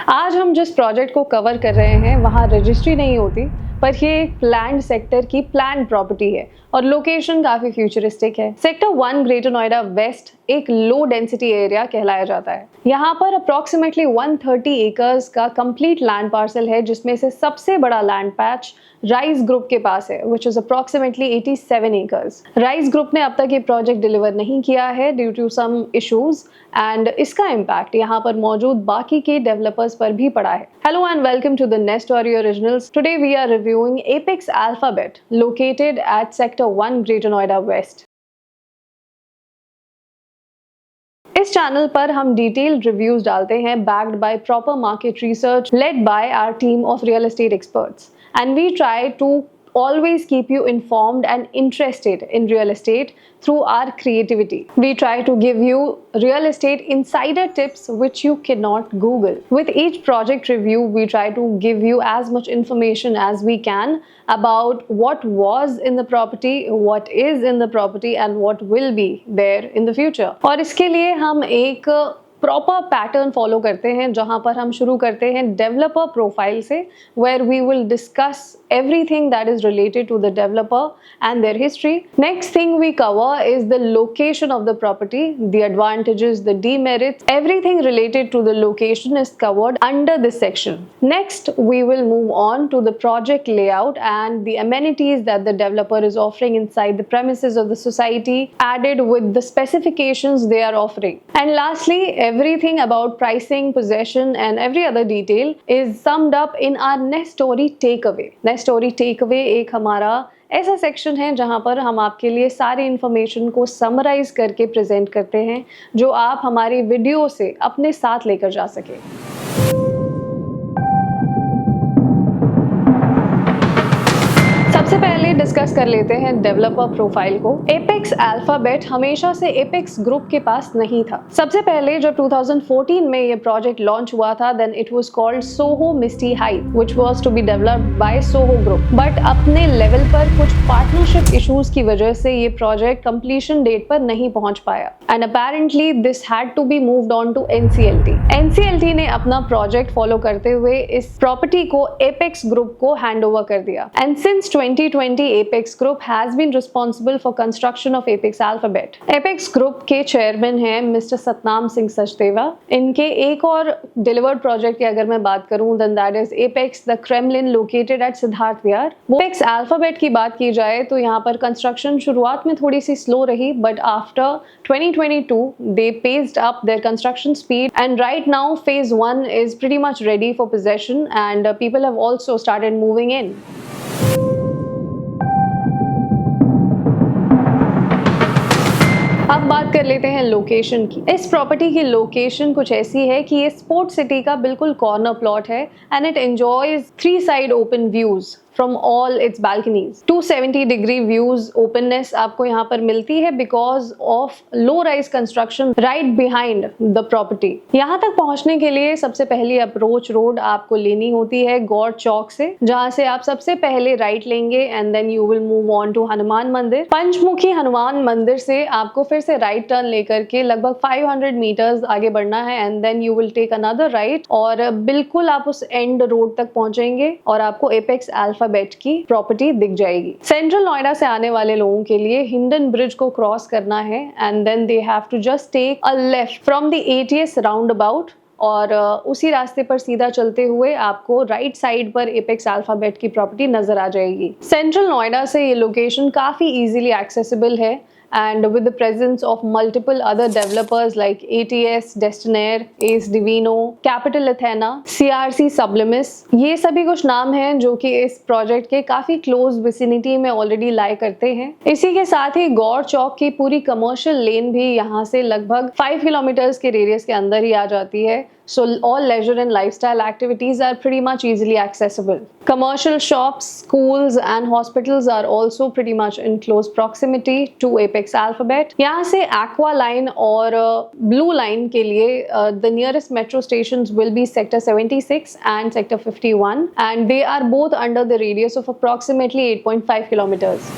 आज हम जिस प्रोजेक्ट को कवर कर रहे हैं वहाँ रजिस्ट्री नहीं होती, पर ये एक प्लैंड सेक्टर की प्लैंड प्रॉपर्टी है और लोकेशन काफी फ्यूचरिस्टिक है। सेक्टर 1 ग्रेटर नोएडा वेस्ट एक लो डेंसिटी एरिया कहलाया जाता है। यहाँ पर अप्रोक्सीमेटली 130 एकर्स का कंप्लीट लैंड पार्सल है, जिसमें से सबसे बड़ा लैंड पैच राइस ग्रुप के पास है, which is approximately 87 acres. Rise group ने अब तक ये प्रोजेक्ट डिलीवर नहीं किया है due to some issues, and इसका इम्पैक्ट यहाँ पर मौजूद बाकी के डेवलपर्स पर भी पड़ा है। Hello and welcome to the next story originals. Today we are reviewing Apex Alphabet located at sector 1 Greater Noida West. इस चैनल पर हम डिटेल्ड रिव्यूज डालते हैं backed by proper market research led by our team of real estate experts, and we try to always keep you informed and interested in real estate through our creativity. We try to give you real estate insider tips which you cannot Google. With each project review, we try to give you as much information as we can about what was in the property, what is in the property, and what will be there in the future. और इसके लिए हम एक proper pattern follow करते हैं, जहां पर हम शुरू करते हैं डेवलपर प्रोफाइल से, where we will discuss everything that is related to the developer and their history. Next thing we cover is the location of the property, the advantages, the demerits, everything related to the location is covered under this section. Next, we will move on to the project layout and the amenities that the developer is offering inside the premises of the society, added with the specifications they are offering. And lastly, everything about pricing, possession and every other detail is summed up in our next story takeaway. Story takeaway एक हमारा ऐसा section है जहां पर हम आपके लिए सारी इंफॉर्मेशन को समराइज करके प्रेजेंट करते हैं, जो आप हमारी वीडियो से अपने साथ लेकर जा सके। सबसे पहले डिस्कस कर लेते हैं डेवलपर प्रोफाइल को। एपेक्स अल्फाबेट हमेशा से एपेक्स ग्रुप के पास नहीं था। सबसे पहले जब 2014 में ये प्रोजेक्ट लॉन्च हुआ था, then it was called Soho Misty Height, which was to be developed by Soho group. But अपने लेवल पर कुछ पार्टनरशिप इश्यूज की वजह से ये प्रोजेक्ट कंप्लीशन डेट पर नहीं पहुंच पाया, and apparently this had to be moved on to NCLT. NCLT ने अपना प्रोजेक्ट फॉलो करते हुए इस प्रॉपर्टी को एपेक्स ग्रुप को हैंड ओवर कर दिया, and since 2020 Apex Group has been responsible for construction of Apex Alphabet. Apex Group के चेयरमैन हैं मिस्टर सतनाम सिंह सचदेवा। इनके एक और डिलीवर्ड प्रोजेक्ट की अगर मैं बात करूं, then that is Apex the Kremlin located at Siddharth Vihar. Apex Alphabet की बात की जाए तो यहाँ पर कंस्ट्रक्शन शुरुआत में थोड़ी सी स्लो रही, but after 2022 they paced up their construction speed, and right now phase 1 is pretty much ready for possession, and people have also started moving in. अब बात कर लेते हैं लोकेशन की। इस प्रॉपर्टी की लोकेशन कुछ ऐसी है कि ये स्पोर्ट सिटी का बिल्कुल कॉर्नर प्लॉट है, and it enjoys 3 side open views from all its balconies. 270 degree views openness आपको यहाँ पर मिलती है because of low rise construction right behind the property. यहाँ तक पहुँचने के लिए सबसे पहली अप्रोच रोड आपको लेनी होती है गौड़ चौक से, जहाँ से आप सबसे पहले राइट लेंगे and then you will move on to Hanuman मंदिर। पंचमुखी हनुमान मंदिर से आपको फिर से राइट टर्न लेकर के लगभग 500 मीटर्स आगे बढ़ना है, and then you will take another right, और बिल्कुल आप उस एंड रोड तक पहुँचेंगे और आपको एपेक्स अल्फाबेट की प्रॉपर्टी दिख जाएगी। सेंट्रल नोएडा से आने वाले लोगों के लिए हिंडन ब्रिज को क्रॉस करना है, and then they have to just take a left from the ATS roundabout, और उसी रास्ते पर सीधा चलते हुए आपको राइट साइड पर एपेक्स अल्फाबेट की प्रॉपर्टी नजर आ जाएगी। सेंट्रल नोएडा से ये लोकेशन काफी इजीली एक्सेसिबल है, and with the presence of multiple other developers like ATS, Destinaire, Ace Divino, Capital Athena, CRC Sublimis, ये सभी कुछ नाम हैं जो कि इस प्रोजेक्ट के काफी क्लोज विसिनिटी में ऑलरेडी लाई करते हैं। इसी के साथ ही गौड़ चौक की पूरी कमर्शियल लेन भी यहाँ से लगभग 5 किलोमीटर्स के रेडियस के अंदर ही आ जाती है। So all leisure and lifestyle activities are pretty much easily accessible. Commercial shops, schools and hospitals are also pretty much in close proximity to Apex Alphabet. यहाँ से Aqua Line और Blue Line के लिए the nearest metro stations will be Sector 76 and Sector 51, and they are both under the radius of approximately 8.5 kilometers.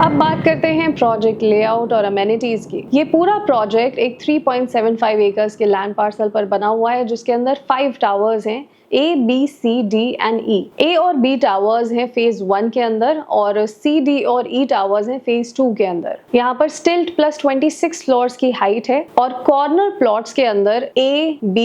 अब बात करते हैं project layout और अमेनिटीज की। ये पूरा प्रोजेक्ट एक 3.75 एकर्स के लैंड पार्सल पर बना हुआ है, जिसके अंदर 5 टावर्स हैं, A, B, C, D and E। A और B टावर्स हैं फेज 1 के अंदर और C, D और E टावर्स हैं फेज 2 के अंदर। यहाँ पर स्टिल्ट प्लस 26 फ्लोर्स की हाइट है और कॉर्नर प्लॉट्स के अंदर A, B,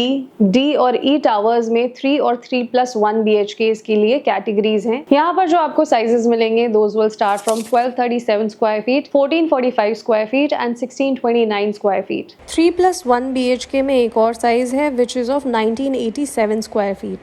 D और E टावर्स में 3 और 3+1 BHK के लिए कैटेगरीज हैं। यहाँ पर जो आपको साइजेस मिलेंगे those will start from 1237 square feet, 1445 square feet and 1629 square feet. 3+1 BHK में एक और साइज है which is of 1987 square feet,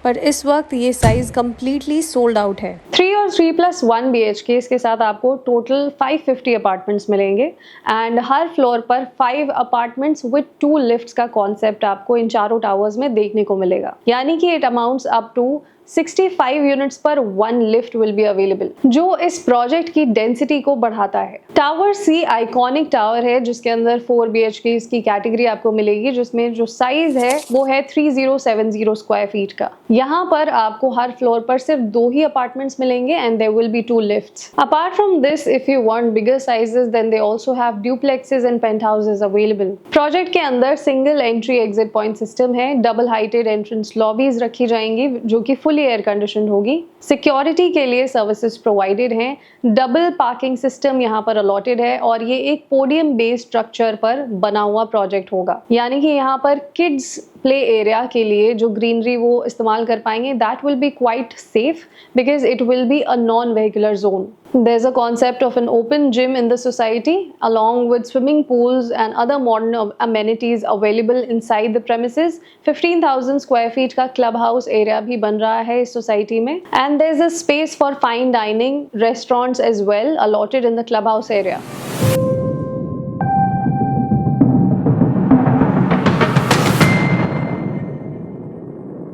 पर इस वक्त ये साइज कंप्लीटली सोल्ड आउट है। 3 और 3+1 BHK के साथ आपको टोटल 550 अपार्टमेंट्स मिलेंगे एंड हर फ्लोर पर 5 अपार्टमेंट्स विद 2 लिफ्ट्स का कॉन्सेप्ट आपको इन चारों टावर्स में देखने को मिलेगा, यानी कि it amounts up to 65 units पर 1 लिफ्ट विल बी अवेलेबल, जो इस प्रोजेक्ट की डेंसिटी को बढ़ाता है। टावर C आइकॉनिक टावर है जिसके अंदर 4 BHK की कैटेगरी आपको मिलेगी, जिसमें जो साइज है वो है 3070 स्क्वायर फीट का। यहाँ पर आपको हर फ्लोर पर सिर्फ 2 ही अपार्टमेंट्स मिलेंगे and there will be 2 lifts. Apart from this, if you want bigger sizes then they also have duplexes and penthouses available. Project के अंदर single entry exit point system है, डबल हाइटेड एंट्रेंस लॉबीज रखी जाएंगी जो कि fully air condition होगी। Security के लिए सर्विसेज प्रोवाइडेड हैं, डबल पार्किंग सिस्टम यहाँ पर अलॉटेड है और ये एक पोडियम बेस्ड स्ट्रक्चर पर बना हुआ प्रोजेक्ट होगा, यानी कि यहाँ पर किड्स प्ले एरिया के लिए जो ग्रीनरी वो इस्तेमाल कर पाएंगे, that will be quite safe because it will be a non vehicular zone. There's a concept of an open gym in the society along with swimming pools and other modern amenities available inside the premises. 15,000 square feet का club house area भी बन रहा है इस society में and there's a space for fine dining restaurants as well allotted in the club house area.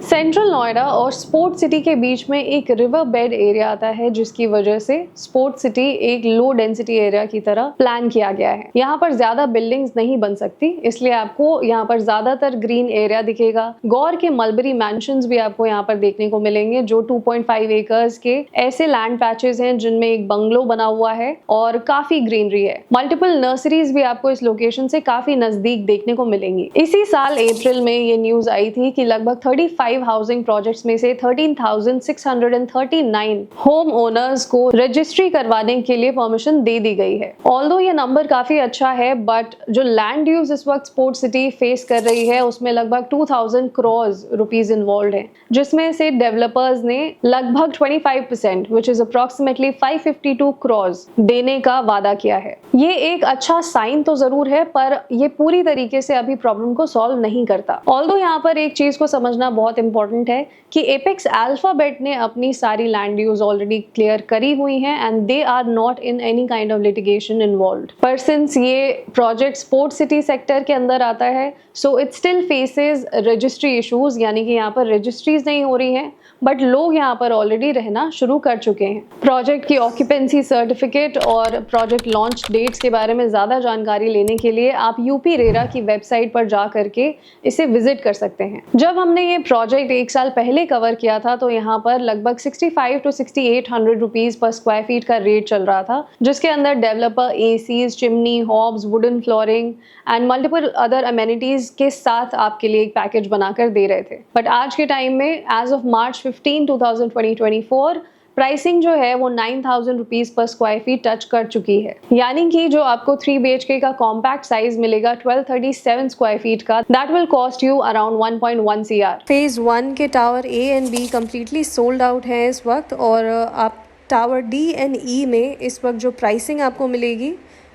Central Noida और sport city के बीच में एक रिवर बेड एरिया आता है, जिसकी वजह से स्पोर्ट सिटी एक लो डेंसिटी एरिया की तरह प्लान किया गया है। यहाँ पर ज्यादा बिल्डिंग्स नहीं बन सकती, इसलिए आपको यहाँ पर ज्यादातर ग्रीन एरिया दिखेगा। गौर के मलबरी मैंशंस भी आपको यहाँ पर देखने को मिलेंगे, जो 2.5 एकर्स के ऐसे लैंड पैचेस हैं जिनमें एक बंगलो बना हुआ है और काफी ग्रीनरी है। मल्टीपल नर्सरीज भी आपको इस लोकेशन से काफी नजदीक देखने को मिलेंगी। इसी साल अप्रैल में ये न्यूज आई थी कि लगभग 35 हाउसिंग प्रोजेक्ट्स में से 13,639 होम ओनर्स को रजिस्ट्री करवाने के लिए परमिशन दे दी गई है। ऑल्दो ये नंबर काफी अच्छा है, बट जो लैंड ड्यूज इस वक्त स्पोर्ट सिटी फेस कर रही है उसमें लगभग 2000 करोड़ रुपीस इन्वॉल्व है, जिसमें से डेवलपर्स ने लगभग 25% विच इज अप्रोक्सीमेटली 552 करोड़ देने का वादा किया है। ये एक अच्छा साइन तो जरूर है, पर ये पूरी तरीके से अभी प्रॉब्लम को सॉल्व नहीं करता। ऑल्दो यहाँ पर एक चीज को समझना बहुत इंपॉर्टेंट है कि एपेक्स अल्फाबेट ने अपनी सारी लैंड ड्यूज ऑलरेडी क्लियर करी हुई हैं and they are not in any kind of litigation involved. पर सिंस ये प्रोजेक्ट स्पोर्ट सिटी सेक्टर के अंदर आता है, so it still faces registry issues, यानी कि यहाँ पर रजिस्ट्रीज नहीं हो रही हैं, बट लोग यहाँ पर ऑलरेडी रहना शुरू कर चुके हैं। प्रोजेक्ट की ऑक्यूपेंसी सर्टिफिकेट और प्रोजेक्ट लॉन्च डेट्स के बारे में ज्यादा जानकारी लेने के लिए आप यूपी रेरा की वेबसाइट पर जा करके इसे विजिट कर सकते हैं। जब हमने ये प्रोजेक्ट एक साल पहले कवर किया था तो यहाँ पर लगभग 65 to 6800 रुपीज पर स्क्वायर फीट का रेट चल रहा था, जिसके अंदर developer ACs, chimney, hobs, wooden flooring and multiple other amenities के साथ आपके लिए एक पैकेज बनाकर दे रहे थे। बट आज के टाइम में एज ऑफ March 15, 2024 प्राइसिंग जो है वो 9,000 रुपीज पर स्क्वायर फीट टच कर चुकी है, यानी कि जो आपको 3 BHK का कॉम्पैक्ट साइज मिलेगा 1237 स्क्वायर फीट का, that will cost you around 1.1 CR। Phase 1 के tower A and B completely sold out है इस वक्त, और आप टावर D एंड E में इस वक्त जो प्राइसिंग आपको मिलेगी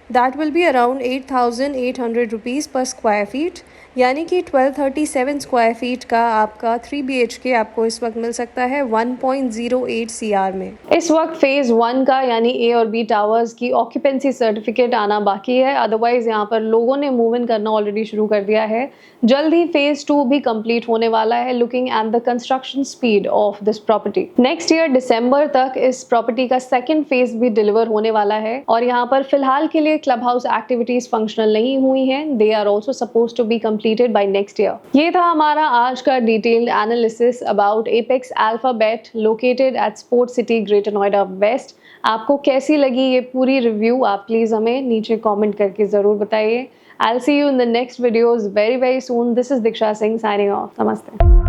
that will be around 8,800 rupees पर स्क्वायर फीट, यानी कि 1237 स्क्वायर फीट का आपका 3 BHK आपको इस वक्त मिल सकता है 1.08 CR में। इस वक्त फेज 1 का यानी A और B टावर्स की ऑक्यूपेंसी सर्टिफिकेट आना बाकी है, अदरवाइज यहाँ पर लोगों ने मूव इन करना ऑलरेडी शुरू कर दिया है। जल्द ही फेज 2 भी कंप्लीट होने वाला है, looking at the construction speed of this property. Next year दिसंबर तक इस प्रॉपर्टी का सेकेंड फेज भी डिलीवर होने वाला है, और यहाँ पर फिलहाल के लिए क्लब हाउस एक्टिविटीज फंक्शनल नहीं हुई हैं, they are also suppose to be complete completed by next year. ये था हमारा आज का detailed analysis about Apex Alphabet located at Sports City Greater Noida West. आपको कैसी लगी ये पूरी रिव्यू आप प्लीज़ हमें नीचे कमेंट करके ज़रूर बताइए. I'll see you in the next videos very soon. This is Diksha Singh signing off. Namaste.